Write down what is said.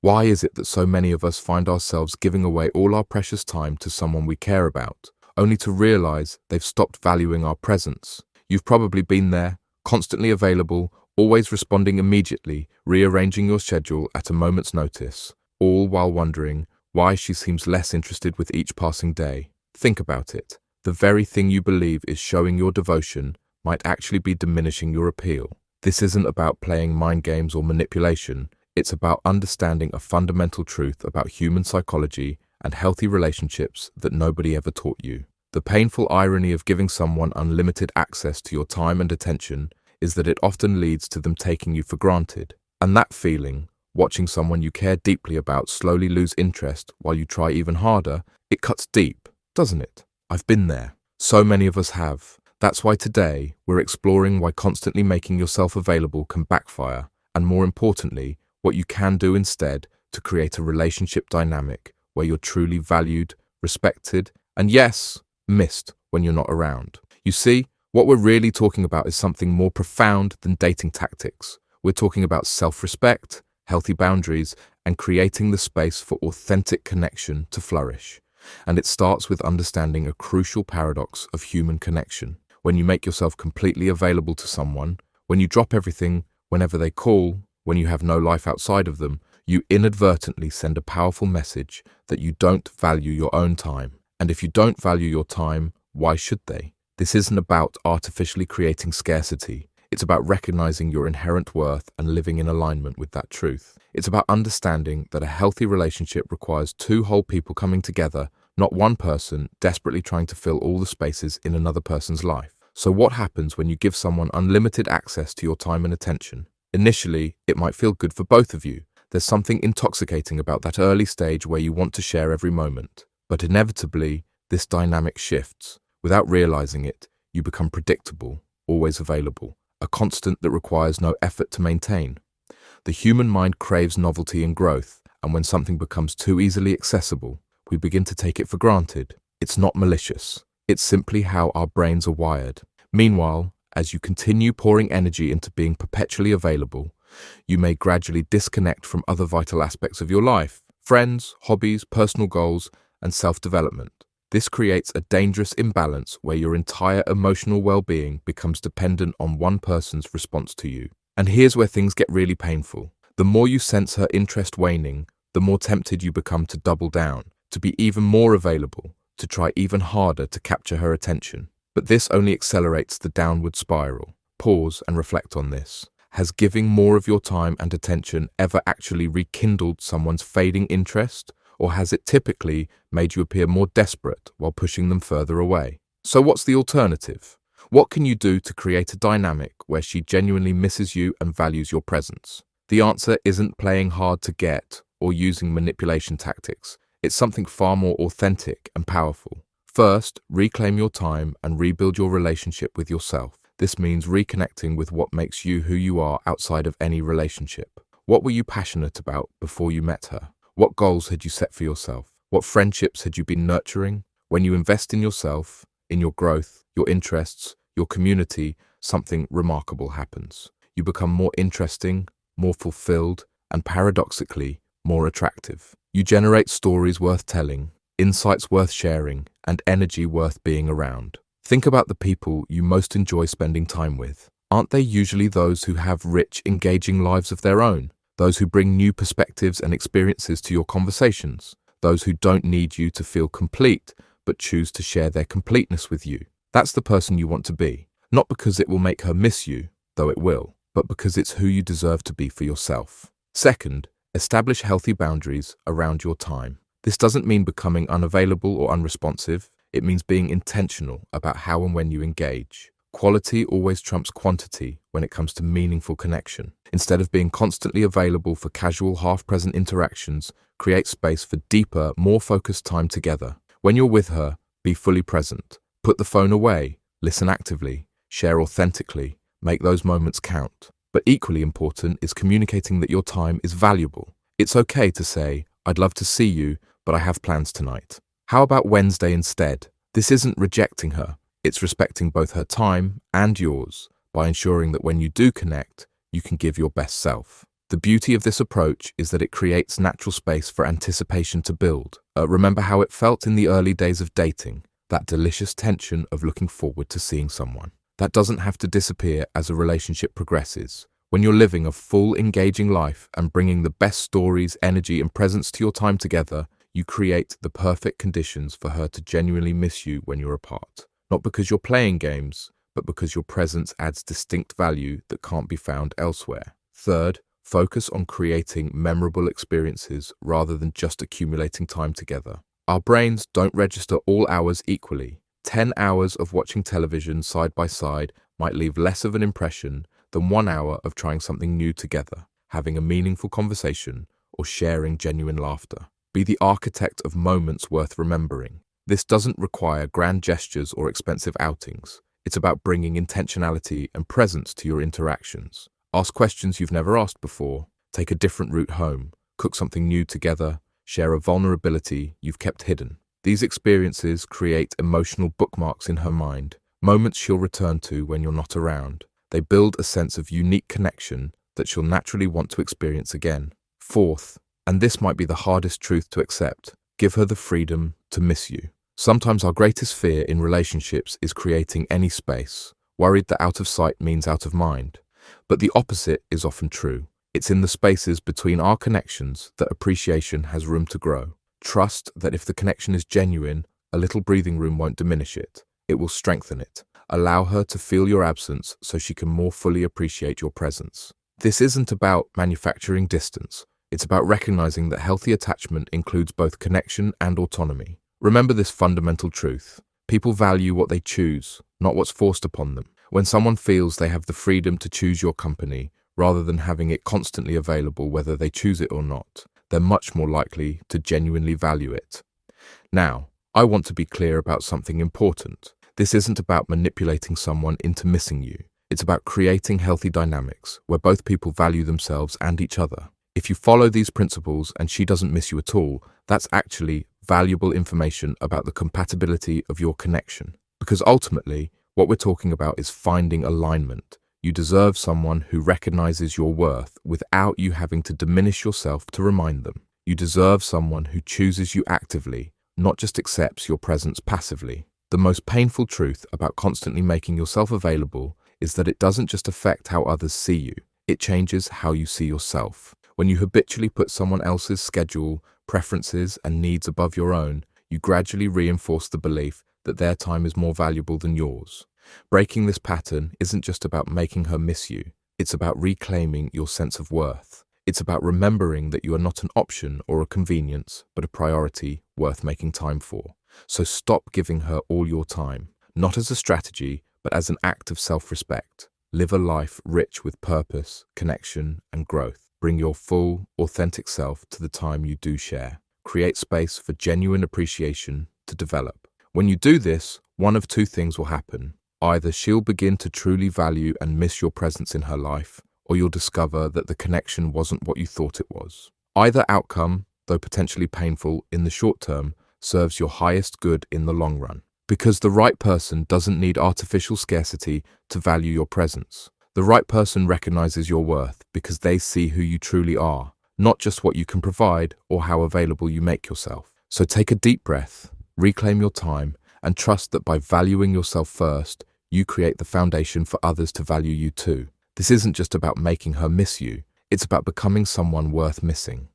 Why is it that so many of us find ourselves giving away all our precious time to someone we care about, only to realize they've stopped valuing our presence? You've probably been there, constantly available, always responding immediately, rearranging your schedule at a moment's notice, all while wondering why she seems less interested with each passing day. Think about it. The very thing you believe is showing your devotion might actually be diminishing your appeal. This isn't about playing mind games or manipulation. It's about understanding a fundamental truth about human psychology and healthy relationships that nobody ever taught you. The painful irony of giving someone unlimited access to your time and attention is that it often leads to them taking you for granted. And that feeling, watching someone you care deeply about slowly lose interest while you try even harder, it cuts deep, doesn't it? I've been there. So many of us have. That's why today we're exploring why constantly making yourself available can backfire, and more importantly, what you can do instead to create a relationship dynamic where you're truly valued, respected, and yes, missed when you're not around. You see, what we're really talking about is something more profound than dating tactics. We're talking about self-respect, healthy boundaries, and creating the space for authentic connection to flourish. And it starts with understanding a crucial paradox of human connection. When you make yourself completely available to someone, when you drop everything whenever they call, when you have no life outside of them, you inadvertently send a powerful message that you don't value your own time. And if you don't value your time, why should they? This isn't about artificially creating scarcity. It's about recognizing your inherent worth and living in alignment with that truth. It's about understanding that a healthy relationship requires two whole people coming together, not one person desperately trying to fill all the spaces in another person's life. So what happens when you give someone unlimited access to your time and attention? Initially, it might feel good for both of you. There's something intoxicating about that early stage where you want to share every moment. But inevitably, this dynamic shifts. Without realizing it, you become predictable, always available, a constant that requires no effort to maintain. The human mind craves novelty and growth, and when something becomes too easily accessible, we begin to take it for granted. It's not malicious. It's simply how our brains are wired. Meanwhile, as you continue pouring energy into being perpetually available, you may gradually disconnect from other vital aspects of your life: friends, hobbies, personal goals, and self-development. This creates a dangerous imbalance where your entire emotional well-being becomes dependent on one person's response to you. And here's where things get really painful. The more you sense her interest waning, the more tempted you become to double down, to be even more available, to try even harder to capture her attention. But this only accelerates the downward spiral. Pause and reflect on this. Has giving more of your time and attention ever actually rekindled someone's fading interest, or has it typically made you appear more desperate while pushing them further away? So what's the alternative? What can you do to create a dynamic where she genuinely misses you and values your presence? The answer isn't playing hard to get or using manipulation tactics. It's something far more authentic and powerful. First, reclaim your time and rebuild your relationship with yourself. This means reconnecting with what makes you who you are outside of any relationship. What were you passionate about before you met her? What goals had you set for yourself? What friendships had you been nurturing? When you invest in yourself, in your growth, your interests, your community, something remarkable happens. You become more interesting, more fulfilled, and paradoxically, more attractive. You generate stories worth telling, insights worth sharing, and energy worth being around. Think about the people you most enjoy spending time with. Aren't they usually those who have rich, engaging lives of their own? Those who bring new perspectives and experiences to your conversations? Those who don't need you to feel complete, but choose to share their completeness with you? That's the person you want to be. Not because it will make her miss you, though it will, but because it's who you deserve to be for yourself. Second, establish healthy boundaries around your time. This doesn't mean becoming unavailable or unresponsive. It means being intentional about how and when you engage. Quality always trumps quantity when it comes to meaningful connection. Instead of being constantly available for casual, half-present interactions, create space for deeper, more focused time together. When you're with her, be fully present. Put the phone away, listen actively, share authentically, make those moments count. But equally important is communicating that your time is valuable. It's okay to say, "I'd love to see you, but I have plans tonight. How about Wednesday instead?" This isn't rejecting her. It's respecting both her time and yours by ensuring that when you do connect, you can give your best self. The beauty of this approach is that it creates natural space for anticipation to build. Remember how it felt in the early days of dating, that delicious tension of looking forward to seeing someone. That doesn't have to disappear as a relationship progresses. When you're living a full, engaging life and bringing the best stories, energy, and presence to your time together, you create the perfect conditions for her to genuinely miss you when you're apart. Not because you're playing games, but because your presence adds distinct value that can't be found elsewhere. Third, focus on creating memorable experiences rather than just accumulating time together. Our brains don't register all hours equally. 10 hours of watching television side by side might leave less of an impression than 1 hour of trying something new together, having a meaningful conversation, or sharing genuine laughter. Be the architect of moments worth remembering. This doesn't require grand gestures or expensive outings. It's about bringing intentionality and presence to your interactions. Ask questions you've never asked before, take a different route home, cook something new together, share a vulnerability you've kept hidden. These experiences create emotional bookmarks in her mind, moments she'll return to when you're not around. They build a sense of unique connection that she'll naturally want to experience again. Fourth, and this might be the hardest truth to accept, give her the freedom to miss you. Sometimes our greatest fear in relationships is creating any space, worried that out of sight means out of mind. But the opposite is often true. It's in the spaces between our connections that appreciation has room to grow. Trust that if the connection is genuine, a little breathing room won't diminish it. It will strengthen it. Allow her to feel your absence so she can more fully appreciate your presence. This isn't about manufacturing distance. It's about recognizing that healthy attachment includes both connection and autonomy. Remember this fundamental truth. People value what they choose, not what's forced upon them. When someone feels they have the freedom to choose your company, rather than having it constantly available whether they choose it or not, they're much more likely to genuinely value it. Now, I want to be clear about something important. This isn't about manipulating someone into missing you. It's about creating healthy dynamics where both people value themselves and each other. If you follow these principles and she doesn't miss you at all, that's actually valuable information about the compatibility of your connection. Because ultimately, what we're talking about is finding alignment. You deserve someone who recognizes your worth without you having to diminish yourself to remind them. You deserve someone who chooses you actively, not just accepts your presence passively. The most painful truth about constantly making yourself available is that it doesn't just affect how others see you, it changes how you see yourself. When you habitually put someone else's schedule, preferences, and needs above your own, you gradually reinforce the belief that their time is more valuable than yours. Breaking this pattern isn't just about making her miss you, it's about reclaiming your sense of worth. It's about remembering that you are not an option or a convenience, but a priority worth making time for. So stop giving her all your time, not as a strategy, but as an act of self-respect. Live a life rich with purpose, connection, and growth. Bring your full, authentic self to the time you do share. Create space for genuine appreciation to develop. When you do this, one of two things will happen. Either she'll begin to truly value and miss your presence in her life, or you'll discover that the connection wasn't what you thought it was. Either outcome, though potentially painful in the short term, serves your highest good in the long run. Because the right person doesn't need artificial scarcity to value your presence. The right person recognizes your worth because they see who you truly are, not just what you can provide or how available you make yourself. So take a deep breath, reclaim your time, and trust that by valuing yourself first, you create the foundation for others to value you too. This isn't just about making her miss you, it's about becoming someone worth missing.